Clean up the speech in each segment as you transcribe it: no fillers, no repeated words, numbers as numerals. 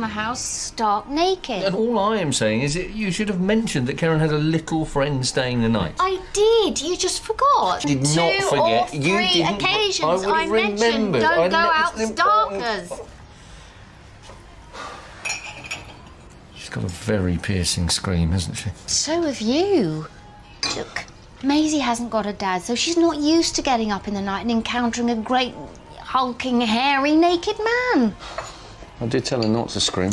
around the house stark naked. And all I am saying is that you should have mentioned that Karen had a little friend staying the night. I did. You just forgot. Did not forget. 2 or 3 occasions I mentioned don't go out starkers. She's got a very piercing scream, hasn't she? So have you. Look, Maisie hasn't got a dad, so she's not used to getting up in the night and encountering a great, hulking, hairy, naked man. I did tell her not to scream.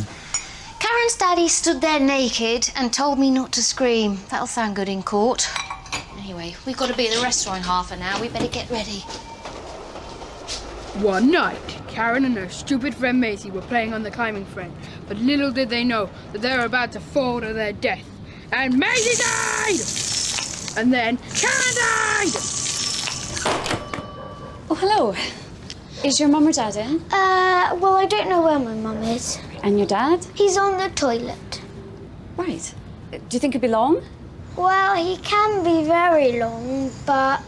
Karen's daddy stood there naked and told me not to scream. That'll sound good in court. Anyway, we've got to be at the restaurant in half an hour. We better get ready. One night, Karen and her stupid friend Maisie were playing on the climbing frame, but little did they know that they were about to fall to their death. And Maisie died! And then Karen died! Oh, hello. Is your mum or dad in? Well, I don't know where my mum is. And your dad? He's on the toilet. Right. Do you think it'll be long? Well, he can be very long, but...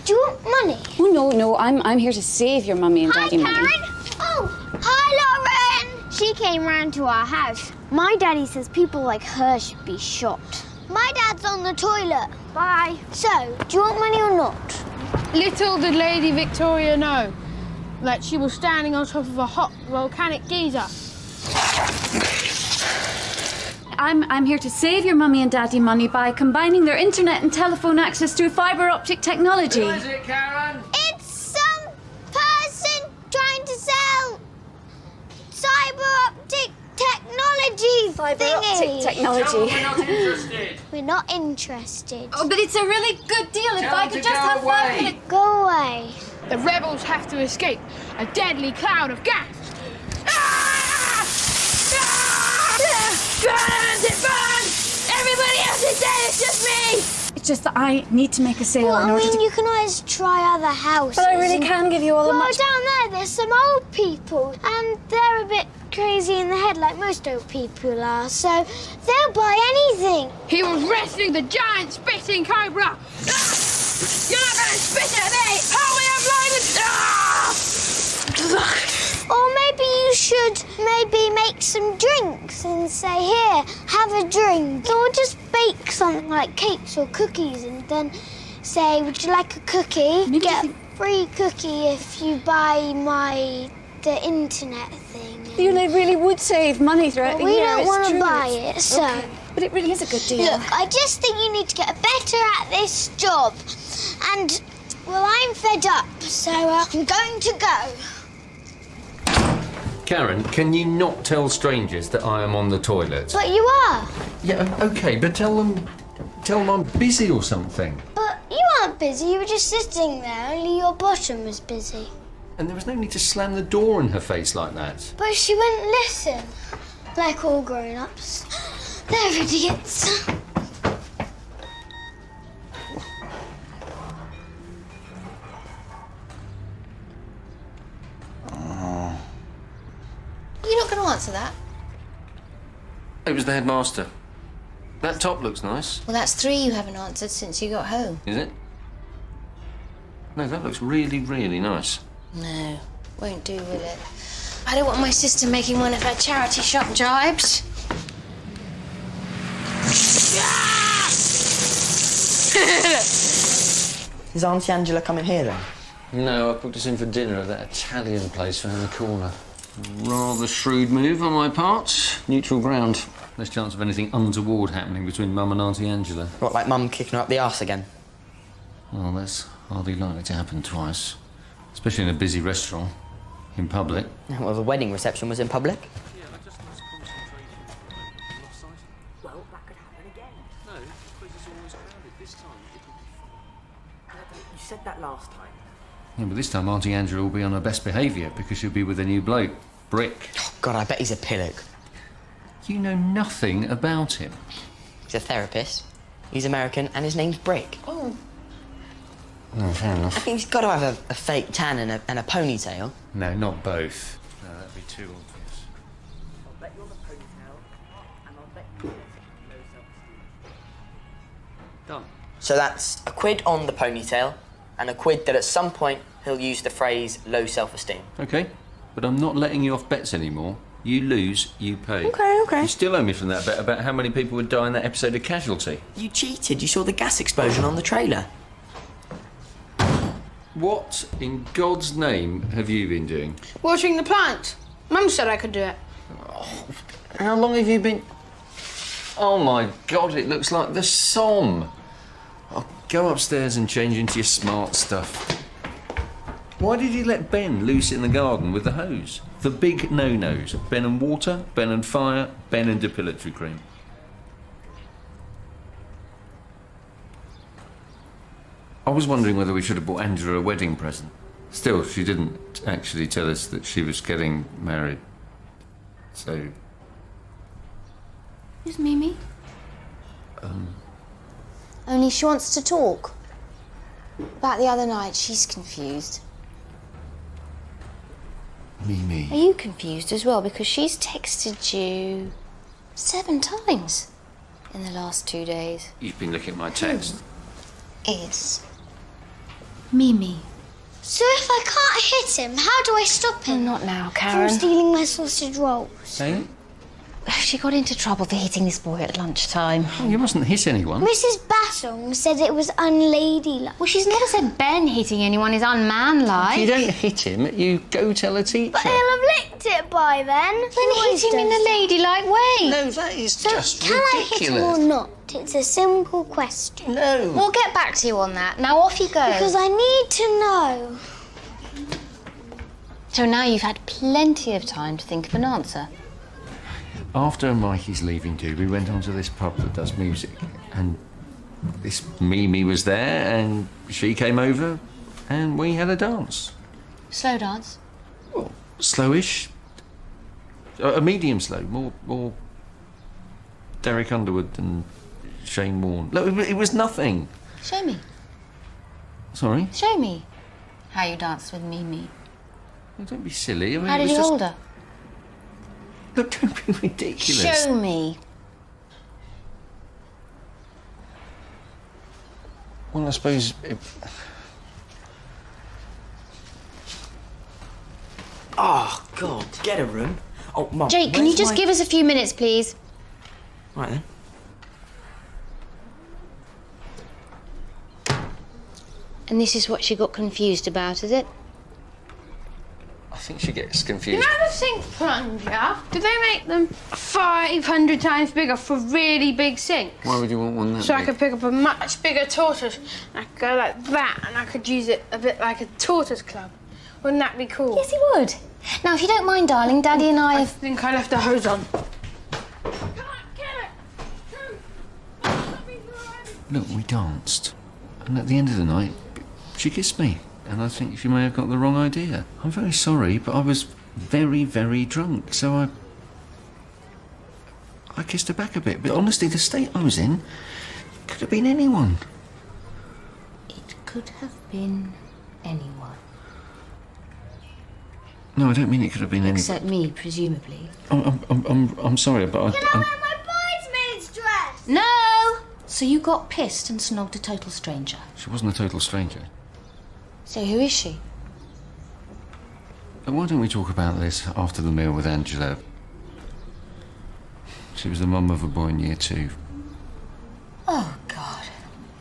Do you want money? Oh, no, I'm here to save your mummy and daddy money. Hi, Karen! Oh, hi, Lauren! She came round to our house. My daddy says people like her should be shot. My dad's on the toilet. Bye. So, do you want money or not? Little did Lady Victoria know that she was standing on top of a hot volcanic geyser. I'm here to save your mummy and daddy money by combining their internet and telephone access through fibre optic technology. Who is it, Karen? It's some person trying to sell cyber optic technology Fibre thingy. optic technology. We're not interested. We're not interested. Oh, but it's a really good deal. If I could just have 5 minutes. Go away. The rebels have to escape a deadly cloud of gas. Ah! Ah! Burn! It burns! Everybody else is dead, it's just me! It's just that I need to make a sale Well, in I order mean, to... you can always try other houses. But I really can give you all the Well, much... down there, there's some old people, and they're a bit crazy in the head, like most old people are, so they'll buy anything. He was wrestling the giant spitting cobra. Ah! You're not going to spit at me! Hold me up, Lyman! Or maybe you should make some drinks and say, here, have a drink. Or just bake something like cakes or cookies and then say, would you like a cookie? Maybe Get a free cookie if you buy the internet thing. You really would save money throughout the We year. don't it's want to true. buy it, so... Okay. But it really is a good deal. Look, I just think you need to get better at this job. And, well, I'm fed up, so I'm going to go. Karen, can you not tell strangers that I am on the toilet? But you are. Yeah, okay, but tell them I'm busy or something. But you aren't busy, you were just sitting there, only your bottom was busy. And there was no need to slam the door in her face like that. But she wouldn't listen. Like all grown-ups. They're idiots. You're not going to answer that? It was the headmaster. That top looks nice. Well, that's 3 you haven't answered since you got home. Is it? No, that looks really, really nice. No, won't do, will it? I don't want my sister making one of her charity shop jibes. Is Auntie Angela coming here then? No, I booked us in for dinner at that Italian place around the corner. Rather shrewd move on my part. Neutral ground. Less chance of anything untoward happening between Mum and Auntie Angela. What, like Mum kicking her up the arse again? Well, that's hardly likely to happen twice. Especially in a busy restaurant. In public. Well, the wedding reception was in public. Well, that could happen again. No, this place is always crowded. This time it will be fine. You said that last time. Yeah, but this time Auntie Angela will be on her best behaviour because she'll be with a new bloke, Brick. Oh, God, I bet he's a pillock. You know nothing about him. He's a therapist. He's American, and his name's Brick. Oh, fair enough. I think he's got to have a fake tan and a ponytail. No, not both. No, that'd be too obvious. I'll bet you on the ponytail, and I'll bet you on no self-esteem. Done. So that's a quid on the ponytail, and a quid that at some point he'll use the phrase low self-esteem. OK, but I'm not letting you off bets anymore You lose, you pay. Okay. You still owe me from that bet about how many people would die in that episode of Casualty. You cheated. You saw the gas explosion on the trailer. What in God's name have you been doing? Watering the plants. Mum said I could do it. How long have you been... Oh my God, it looks like the Somme. I'll go upstairs and change into your smart stuff. Why did you let Ben loose in the garden with the hose? The big no-nos. Ben and water, Ben and fire, Ben and depilatory cream. I was wondering whether we should have bought Angela a wedding present. Still, she didn't actually tell us that she was getting married. So... Who's Mimi? Only she wants to talk. About the other night, she's confused. Mimi. Are you confused as well? Because she's texted you 7 times in the last 2 days. You've been looking at my text. Is Mimi. So if I can't hit him, how do I stop him? Not now, From Karen. stealing my sausage rolls. Hey? She got into trouble for hitting this boy at lunchtime. Oh, you mustn't hit anyone. Mrs. Bassong said it was unladylike. Well, she's never said Ben hitting anyone is unmanlike. You don't hit him, you go tell a teacher. But he'll have licked it by then. Then hit him in a ladylike way. No, that is So just can I hit him or ridiculous. not? It's a simple question. No. We'll get back to you on that. Now off you go. Because I need to know. So now you've had plenty of time to think of an answer. After Mikey's leaving do, we went on to this pub that does music, and this Mimi was there, and she came over, and we had a dance. Slow dance. Well, slowish, a medium slow, more Derek Underwood than Shane Warne. Look, it was nothing. Show me. Sorry? Show me how you danced with Mimi. Well, don't be silly. I mean, How it did was you just... hold her? Look, don't be ridiculous. Show me. Well, I suppose... Oh, God. Get a room. Oh, Mum. Jake, can you just give us a few minutes, please? Right then. And this is what she got confused about, is it? I think she gets You confused. know the sink plunger? Did they make them 500 times bigger for really big sinks? Why would you want one that So I big? could pick up a much bigger tortoise. I could go like that, and I could use it a bit like a tortoise club. Wouldn't that be cool? Yes, he would. Now, if you don't mind, darling, Daddy and I I have... think I left the hose on. Look, we danced. And at the end of the night, she kissed me. And I think she may have got the wrong idea. I'm very sorry, but I was very, very drunk, so I kissed her back a bit. But honestly, the state I was in could have been anyone. It could have been anyone. No, I don't mean it could have been anyone. Except me, presumably. I'm sorry, but Can I wear my bridesmaid's dress? No! So you got pissed and snogged a total stranger. she wasn't a total stranger. So who is she? Why don't we talk about this after the meal with Angela? She was the mum of a boy in year 2. Oh, God.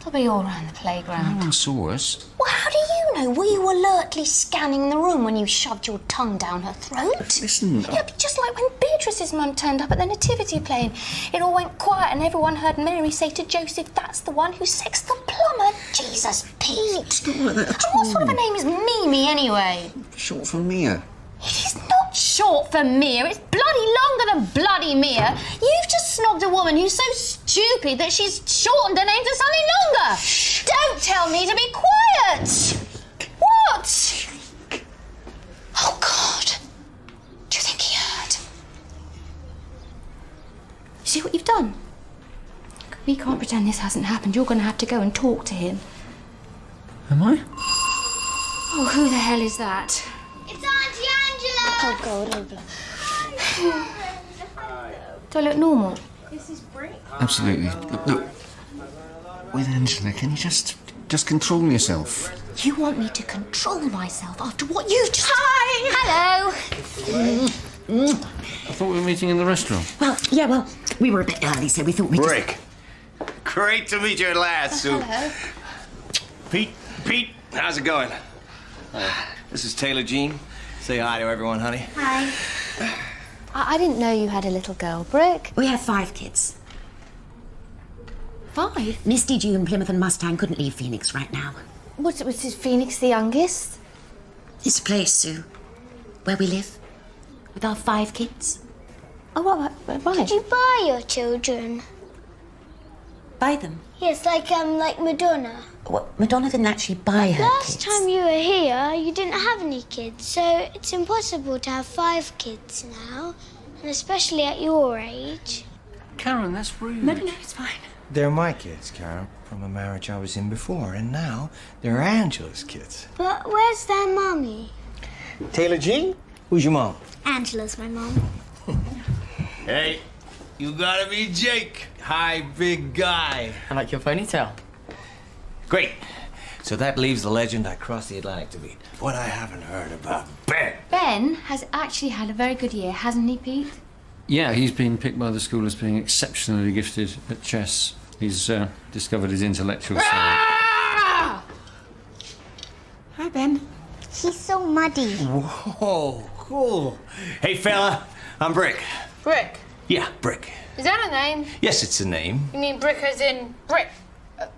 They'll be all around the No playground. one saw us. Well, how do you know? Were you alertly scanning the room when you shoved your tongue down her throat? Listen, Yeah, but just like when Beatrice's mum turned up at the nativity playing. It all went quiet and everyone heard Mary say to Joseph, "That's the one who sexed the plumber." Jesus, Pete. it's not like that at And what sort of all. a name is Mimi, anyway? Short for Mia. It is not short for Mia. It's bloody longer than bloody Mia. You've just snogged a woman who's so stupid that she's shortened her name to something longer. Don't tell me to be quiet. What? Oh, God. Do you think he heard? You see what you've done? We can't pretend this hasn't happened. You're going to have to go and talk to him. Am I? Oh, who the hell is that? It's Auntie Angela! Oh, God. Oh, do I look normal? Absolutely. Look, with Angela, can you just control yourself? You want me to control myself after what you've just... Hi! Hello! I thought we were meeting in the restaurant. Well, we were a bit early, so we thought we'd Rick. Great to meet you at last, Sue. Hello. Pete, how's it going? This is Taylor Jean. Say hi to everyone, honey. Hi. I didn't know you had a little girl, Brick. We have 5 kids. 5? Misty, June, Plymouth and Mustang couldn't leave Phoenix right now. Was Phoenix the youngest? It's a place, Sue, where we live with our 5 kids. Oh, right. Did you buy your children? Buy them. Yes, like Madonna. Well, Madonna didn't actually buy her Last kids. time you were here, you didn't have any kids, so it's impossible to have 5 kids now, and especially at your age. Karen, that's rude. No, it's fine. They're my kids, Karen, from a marriage I was in before, and now they're Angela's kids. But where's their mummy? Taylor Jean? Who's your mom? Angela's my mum. Hey, you gotta be Jake. Hi, big guy. I like your ponytail. Great. So that leaves the legend I crossed the Atlantic to meet. What I haven't heard about Ben. Ben has actually had a very good year, hasn't he, Pete? Yeah, he's been picked by the school as being exceptionally gifted at chess. He's discovered his intellectual side. Hi, Ben. He's so muddy. Whoa, cool. Hey, fella, I'm Brick. Brick. Yeah, Brick. Is that a name? Yes, it's a name. You mean brick as in brick?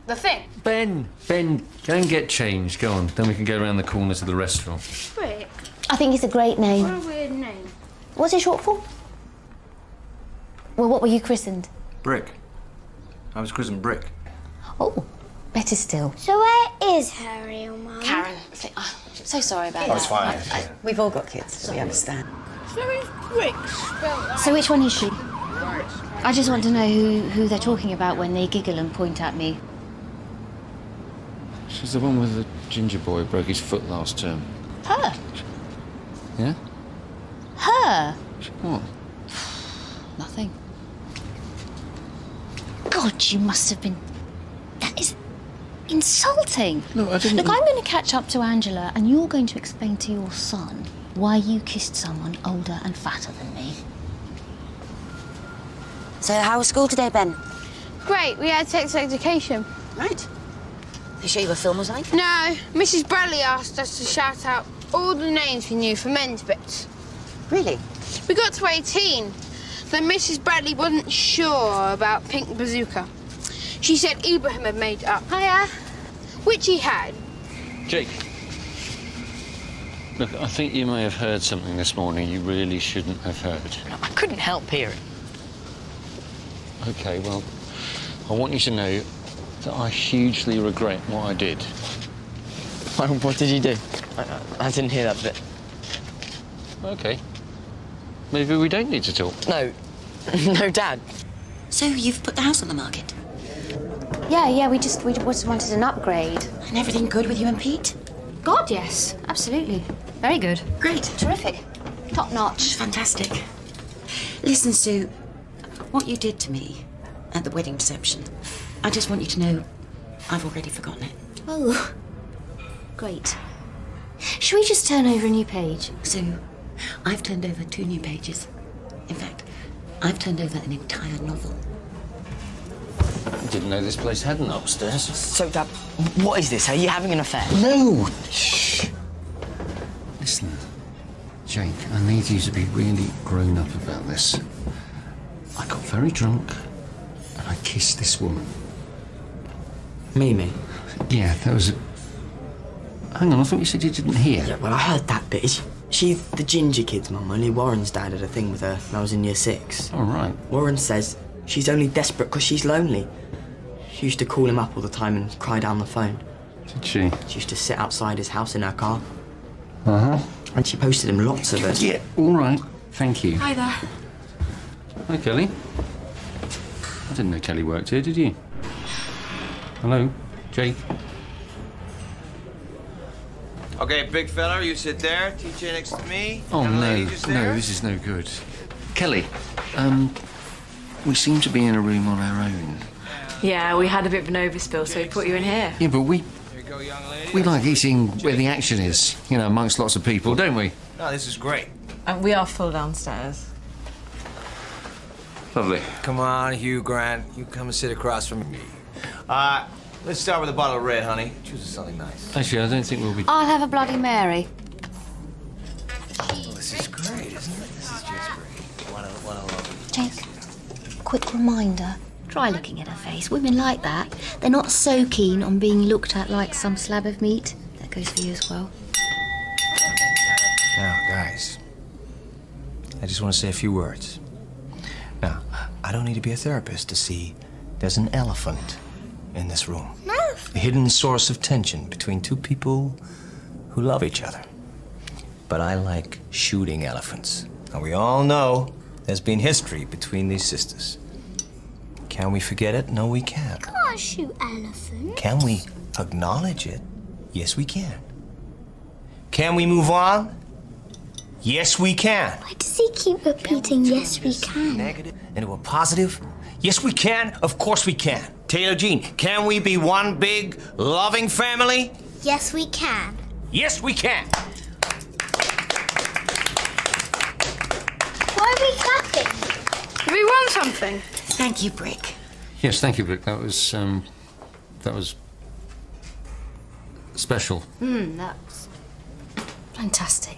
The thing? Ben, go and get changed. Go on, then we can go around the corner to the restaurant. Brick? I think it's a great name. What a weird name. What's it short for? Well, what were you christened? Brick. I was christened Brick. Oh, better still. So where is her real mum? Karen, I'm so sorry about Oh, it's fine. We've all got kids, so we understand. So is brick spelled like... So which one is she? I just want to know who they're talking about when they giggle and point at me. She's the one with the ginger boy who broke his foot last term. Her? Yeah? Her? What? Nothing. God, you must have been... That is insulting. No, I didn't... Look, I'm going to catch up to Angela and you're going to explain to your son why you kissed someone older and fatter than me. So how was school today, Ben? Great, we had sex education. Right. They show you a film or something? No, Mrs. Bradley asked us to shout out all the names we knew for men's bits. Really? We got to 18. Then Mrs. Bradley wasn't sure about Pink Bazooka. She said Ibrahim had made it up. Hiya. Which he had. Jake. Look, I think you may have heard something this morning you really shouldn't have heard. I couldn't help hearing. Okay, well, I want you to know that I hugely regret what I did. What did you do? I didn't hear that bit. Okay. Maybe we don't need to talk. No. No, Dad. So you've put the house on the market? Yeah, we just wanted an upgrade. And everything good with you and Pete? God, yes, absolutely. Very good. Great. Terrific. Top notch. Fantastic. Listen, Sue, what you did to me at the wedding reception, I just want you to know I've already forgotten it. Oh, great. Should we just turn over a new page? Sue, I've turned over 2 new pages. In fact, I've turned over an entire novel. I didn't know this place had an upstairs. So, Dad, what is this? Are you having an affair? No! Shh! Listen, Jake, I need you to be really grown up about this. I got very drunk and I kissed this woman. Mimi? Yeah, that was a... Hang on, I thought you said you didn't hear. Yeah, well, I heard that bit. She's the ginger kid's mum. Only Warren's dad had a thing with her when I was in year 6. All right. Warren says she's only desperate because she's lonely. She used to call him up all the time and cry down the phone. Did she? She used to sit outside his house in her car. Uh-huh. And she posted him lots of it. Yeah, all right. Thank you. Hi there. Hi, Kelly. I didn't know Kelly worked here, did you? Hello, Jake. Okay, big fella, you sit there. TJ next to me. Oh, Young no. lady just there. No, this is no good. Kelly, we seem to be in a room on our own. Yeah, we had a bit of an overspill, so we put you in here. Yeah, but we Here you go, young lady. like eating where the action is, you know, amongst lots of people, don't we? No, this is great. We are full downstairs. Lovely. Come on, Hugh Grant. You come and sit across from me. Let's start with a bottle of red, honey. Choose something nice. Actually, I don't think we'll be... I'll have a Bloody Mary. Oh, this is great, isn't it? This is just great. What a love. Jake, quick reminder. Try looking at her face. Women like that. They're not so keen on being looked at like some slab of meat. That goes for you as well. Now, guys, I just want to say a few words. Now, I don't need to be a therapist to see there's an elephant in this room. No. A hidden source of tension between two people who love each other. But I like shooting elephants. And we all know there's been history between these sisters. Can we forget it? No, we can't. Can't shoot elephants. Can we acknowledge it? Yes, we can. Can we move on? Yes, we can. Why does he keep repeating, yes, we can? Negative into a positive? Yes, we can. Of course we can. Taylor Jean, can we be one big, loving family? Yes, we can. Yes, we can. Why are we clapping? Do we want something? Thank you, Brick. Yes, thank you, Brick. That was special. That's fantastic.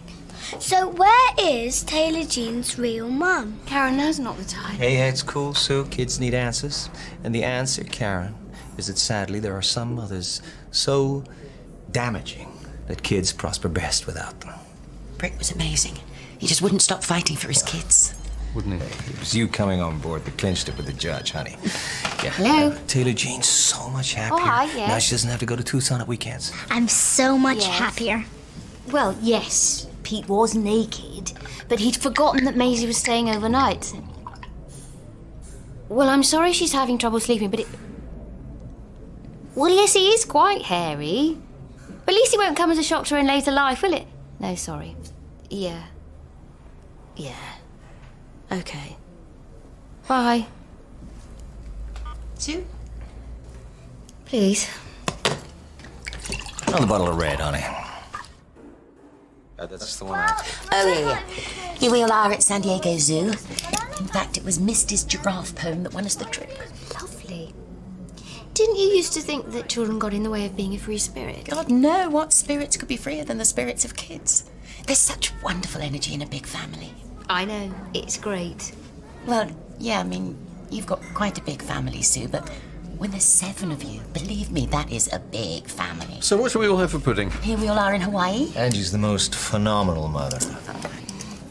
So where is Taylor Jean's real mum? Karen, now's not the time. Hey, it's cool, Sue. Kids need answers. And the answer, Karen, is that sadly there are some mothers so damaging that kids prosper best without them. Brick was amazing. He just wouldn't stop fighting for his kids. Wouldn't he? It was you coming on board that clinched it with the judge, honey. Yeah. Hello? Taylor Jean's so much happier. Oh, hi, yes. Now she doesn't have to go to Tucson at weekends. I'm so much Yes. happier. Well, yes, Pete was naked, but he'd forgotten that Maisie was staying overnight. Well, I'm sorry she's having trouble sleeping, but it... Well, yes, he is quite hairy. But at least he won't come as a shock to her in later life, will it? No, sorry. Yeah. Yeah. Okay. Bye. Sue? Please. Another bottle of red, honey. That's the one I... Oh, yeah. Here we all are at San Diego Zoo. In fact, it was Misty's giraffe poem that won us the trip. Lovely. Didn't you used to think that children got in the way of being a free spirit? God, no. What spirits could be freer than the spirits of kids? There's such wonderful energy in a big family. I know. It's great. Well, yeah, I mean, you've got quite a big family, Sue, but when there's 7 of you, believe me, that is a big family. So what shall we all have for pudding? Here we all are in Hawaii. Angie's the most phenomenal mother.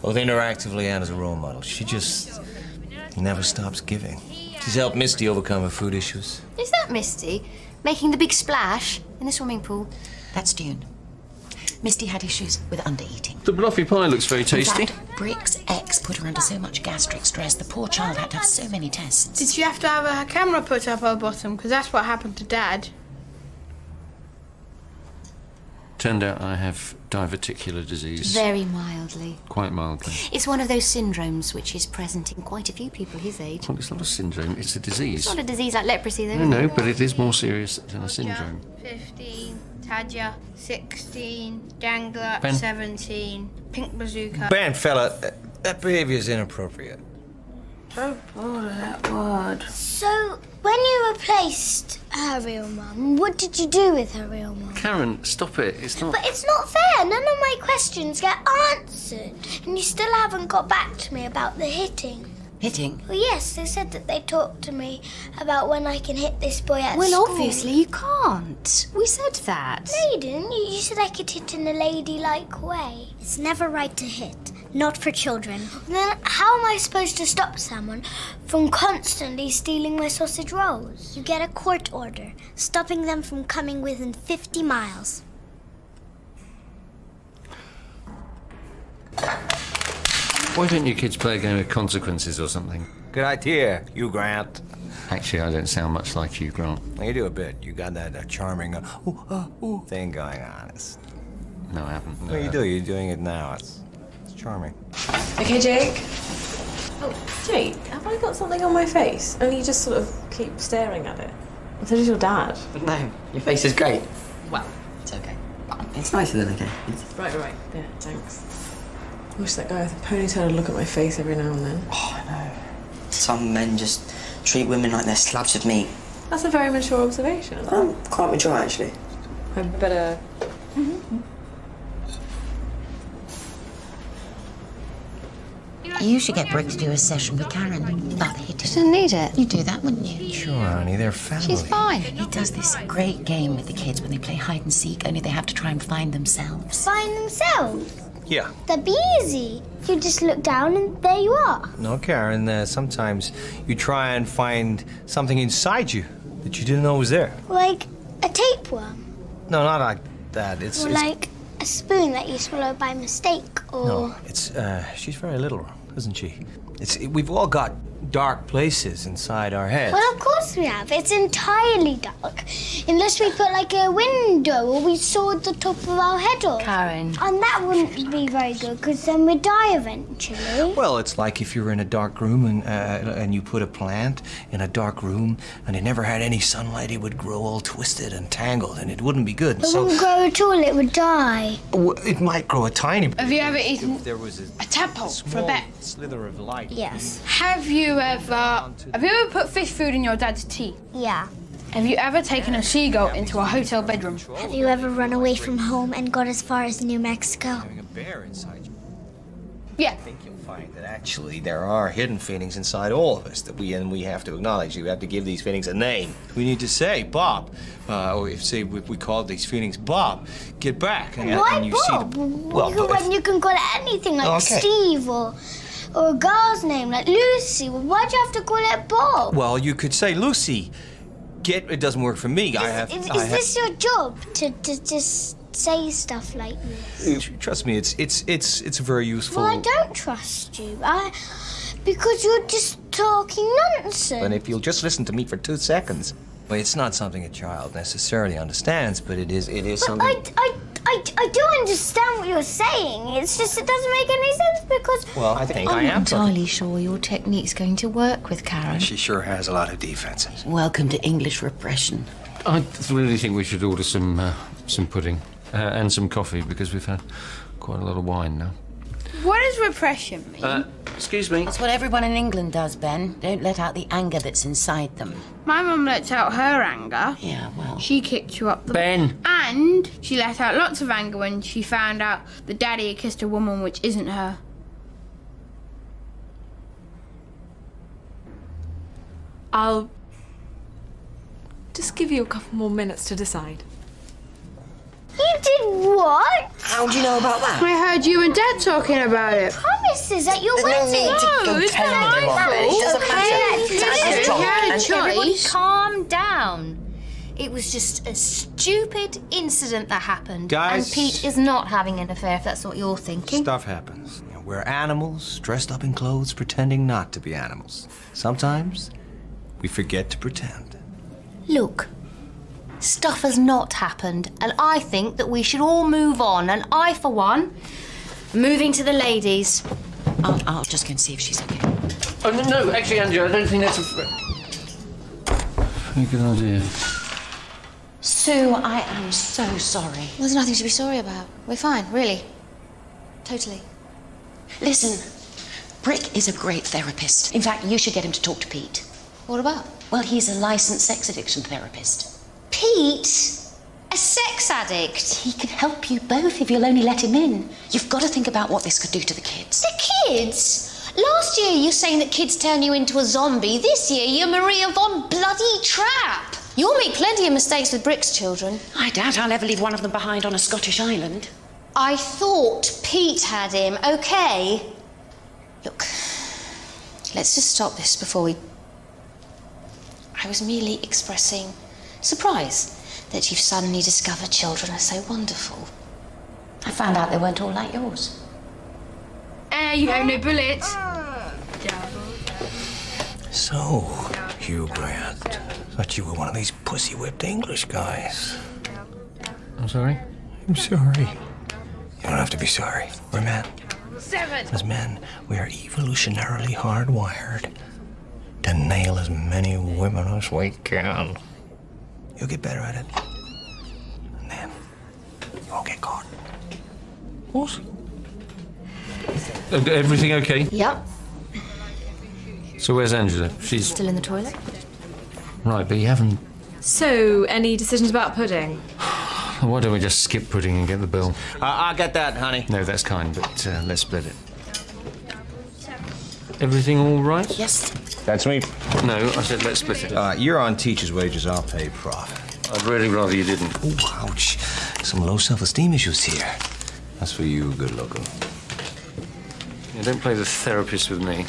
Both interactively and as a role model. She just never stops giving. She's helped Misty overcome her food issues. Is that Misty? Making the big splash in the swimming pool? That's Dune. Misty had issues with undereating. The bluffy pie looks very tasty. In fact, Brick's ex put her under so much gastric stress, the poor child had to have so many tests. Did she have to have her camera put up her bottom? Because that's what happened to Dad. Turned out I have diverticular disease. Very mildly. Quite mildly. It's one of those syndromes which is present in quite a few people his age. Well, it's not a syndrome, it's a disease. It's not a disease like leprosy, though. No, but it is more serious than a syndrome. 15, Tadja, 16, Dangler, Ben. 17, Pink Bazooka. Ben, fella, that behavior is inappropriate. So bored of that word. So, when you replaced her real mum, what did you do with her real mum? Karen, stop it. It's not... But it's not fair. None of my questions get answered. And you still haven't got back to me about the hitting. Hitting? Well, yes, they said that they talked to me about when I can hit this boy at school. Well, obviously you can't. We said that. No, you didn't. You said I could hit in a ladylike way. It's never right to hit. Not for children. Then how am I supposed to stop someone from constantly stealing my sausage rolls? You get a court order, stopping them from coming within 50 miles. Why don't you kids play a game of consequences or something? Good idea, Hugh Grant. Actually, I don't sound much like Hugh Grant. Well, you do a bit. You got that charming thing going on. No, I haven't. No, Well, you do. You're doing it now. It's charming. Okay, Jake? Oh, Jake, have I got something on my face? And you just sort of keep staring at it. So does your dad. No, your face is great. Well, it's okay. It's nicer than okay. Right. Yeah, thanks. wish that guy with the ponytail would look at my face every now and then. Oh, I know. Some men just treat women like they're slabs of meat. That's a very mature observation. I'm quite mature, actually. I better... You should get Brick to do a session with Karen about the hitting. She doesn't need it. You do that, wouldn't you? Sure, honey, they're family. She's fine. He does this great game with the kids when they play hide and seek, only they have to try and find themselves. Find themselves. Yeah. That'd be easy. You just look down and there you are. No, Karen, sometimes you try and find something inside you that you didn't know was there. Like a tapeworm. No, not like that. It's Like a spoon that you swallow by mistake, or... No, she's very little, isn't she? We've all got dark places inside our heads. Well, of course we have. It's entirely dark. Unless we put like a window or we saw the top of our head off. Karen. And that wouldn't be very good because then we'd die eventually. Well, it's like if you were in a dark room and you put a plant in a dark room and it never had any sunlight, it would grow all twisted and tangled and it wouldn't be good. It wouldn't grow at all, it would die. It might grow a tiny bit. Have you ever eaten There was a tadpole for a bet? slither of light. Yes. Have you ever put fish food in your dad's tea? Yeah. Have you ever taken a seagull into a hotel bedroom? Have you ever run away from home and got as far as New Mexico? Having a bear inside you. Yeah. I think you'll find that actually there are hidden feelings inside all of us that we have to acknowledge. We have to give these feelings a name. We need to say, Bob, or if we call these feelings Bob, get back. And, Why and you Bob? see the well, When you can call it anything like Okay. Steve or a girl's name like Lucy. Well, why'd you have to call it Bob? well, you could say Lucy. It doesn't work for me. Is this your job to just say stuff like this? Trust me, it's very useful. Well, I don't trust you. Because you're just talking nonsense. And if you'll just listen to me for 2 seconds. Well, it's not something a child necessarily understands, but it is But something. I do understand what you're saying. It's just it doesn't make any sense because... Well, I think I I'm not am. entirely sure your technique's going to work with Karen. She sure has a lot of defenses. Welcome to English repression. I really think we should order some pudding and some coffee because we've had quite a lot of wine now. What does repression mean? Excuse me. That's what everyone in England does, Ben. Don't let out the anger that's inside them. My mum lets out her anger. Yeah, well... She kicked you up the... Ben. And she let out lots of anger when she found out that Daddy had kissed a woman which isn't her. I'll just give you a couple more minutes to decide. You did what? How do you know about that? I heard you and Dad talking about it. Promises at your There's no wedding. need to go it's telling not my everyone. fault. It doesn't matter. Okay, Dad has listen, told, you had a and choice. Everybody calm down. It was just a stupid incident that happened. Guys. And Pete is not having an affair, if that's what you're thinking. Stuff happens. You know, we're animals dressed up in clothes pretending not to be animals. Sometimes we forget to pretend. Look, stuff has not happened, and I think that we should all move on. And I, for one, am moving to the ladies. I'll just go and see if she's okay. Oh, no, actually, Angela, I don't think that's a very good idea. Sue, I am so sorry. There's nothing to be sorry about. We're fine, really. Totally. Listen, Brick is a great therapist. In fact, you should get him to talk to Pete. What about? Well, he's a licensed sex addiction therapist. Pete? A sex addict? He can help you both if you'll only let him in. You've got to think about what this could do to the kids. The kids? Last year you're saying that kids turn you into a zombie. This year you're Maria von Bloody Trapp. You'll make plenty of mistakes with Brick's children. I doubt I'll ever leave one of them behind on a Scottish island. I thought Pete had him, okay? Look, let's just stop this before we... I was merely expressing surprise that you've suddenly discovered children are so wonderful. I found out they weren't all like yours. You have no bullets. So, Hugh Grant, thought you were one of these pussy-whipped English guys. I'm sorry? I'm sorry. You don't have to be sorry. We're men. 7. As men, we are evolutionarily hardwired to nail as many women as we can. You'll get better at it. And then you won't get caught. What? Everything okay? Yep. So where's Angela? She's... Still in the toilet. Right, but you haven't... So, any decisions about pudding? Why don't we just skip pudding and get the bill? I'll get that, honey. No, that's kind, but let's split it. Everything all right? Yes. That's me. No, I said let's split it. You're on teacher's wages, I'll pay prof. I'd really rather you didn't. Oh, ouch. Some low self-esteem issues here. That's for you, good looker. Yeah, don't play the therapist with me.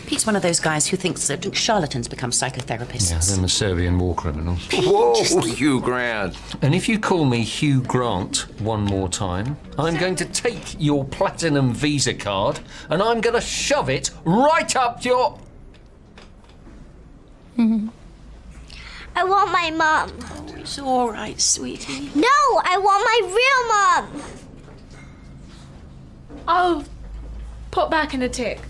Pete's one of those guys who thinks that charlatans become psychotherapists. Yeah, them are Serbian war criminals. Whoa, Hugh Grant. And if you call me Hugh Grant one more time, I'm going to take your platinum Visa card and I'm going to shove it right up your... I want my mum. Oh, it's all right, sweetie. No, I want my real mum. I'll put back in a tick.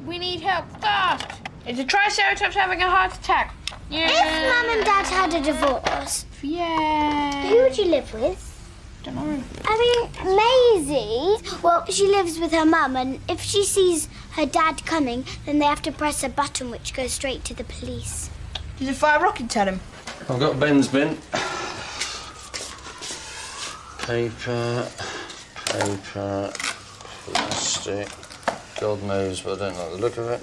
We need help fast. It's a Triceratops having a heart attack. Yeah. If Mum and Dad had a divorce, Yeah. who would you live with? Don't know. I mean, Maisie, well, she lives with her mum, and if she sees her dad coming, then they have to press a button which goes straight to the police. Did the fire rockets at him? I've got Ben's bin. Paper, plastic. God knows, but I don't like the look of it.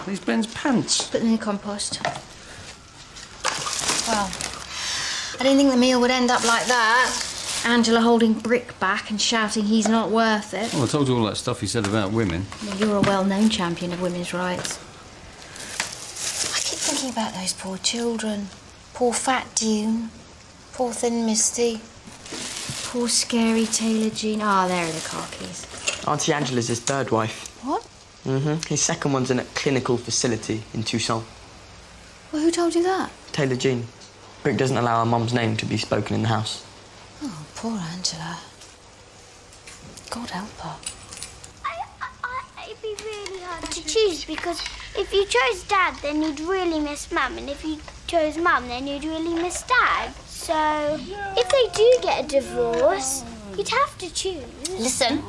These Ben's pants. Put them in the compost. Well, I didn't think the meal would end up like that. Angela holding Brick back and shouting he's not worth it. Well, I told you all that stuff he said about women. Well, you're a well-known champion of women's rights. I keep thinking about those poor children. Poor fat Dune. Poor thin Misty. Poor scary Taylor Jean. Ah, there are the car keys. Auntie Angela's his third wife. What? His second one's in a clinical facility in Tucson. Well, who told you that? Taylor Jean. Brick doesn't allow her mum's name to be spoken in the house. Oh, poor Angela. God help her. It'd be really hard to choose, because if you chose Dad, then you'd really miss Mum, and if you chose Mum, then you'd really miss Dad. So, if they do get a divorce, you'd have to choose. Listen,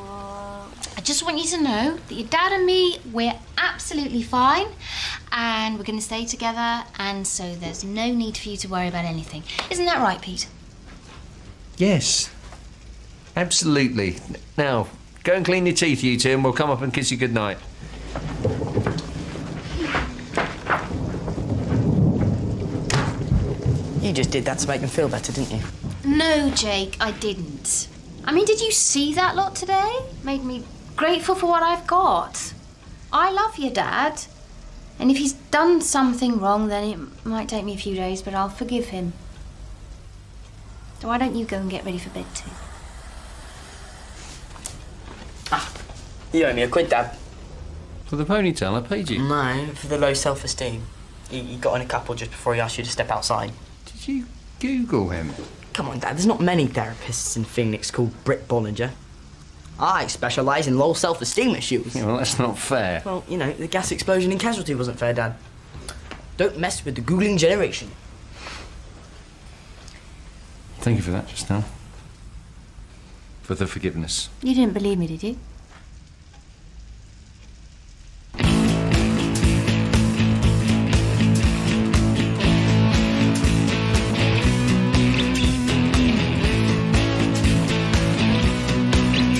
I just want you to know that your dad and me, we're absolutely fine, and we're going to stay together, and so there's no need for you to worry about anything. Isn't that right, Pete? Yes. Absolutely. Now, go and clean your teeth, you two, and we'll come up and kiss you goodnight. You just did that to make them feel better, didn't you? No, Jake, I didn't. I mean, did you see that lot today? Made me grateful for what I've got. I love your dad. And if he's done something wrong, then it might take me a few days, but I'll forgive him. So why don't you go and get ready for bed too? You owe me £1, Dad. For the ponytail, I paid you. No, for the low self-esteem. He got in a couple just before he asked you to step outside. Did you Google him? Come on, Dad, there's not many therapists in Phoenix called Britt Bollinger. I specialise in low self-esteem issues. Yeah, well, that's not fair. Well, you know, the gas explosion in Casualty wasn't fair, Dad. Don't mess with the Googling generation. Thank you for that just now. For the forgiveness. You didn't believe me, did you?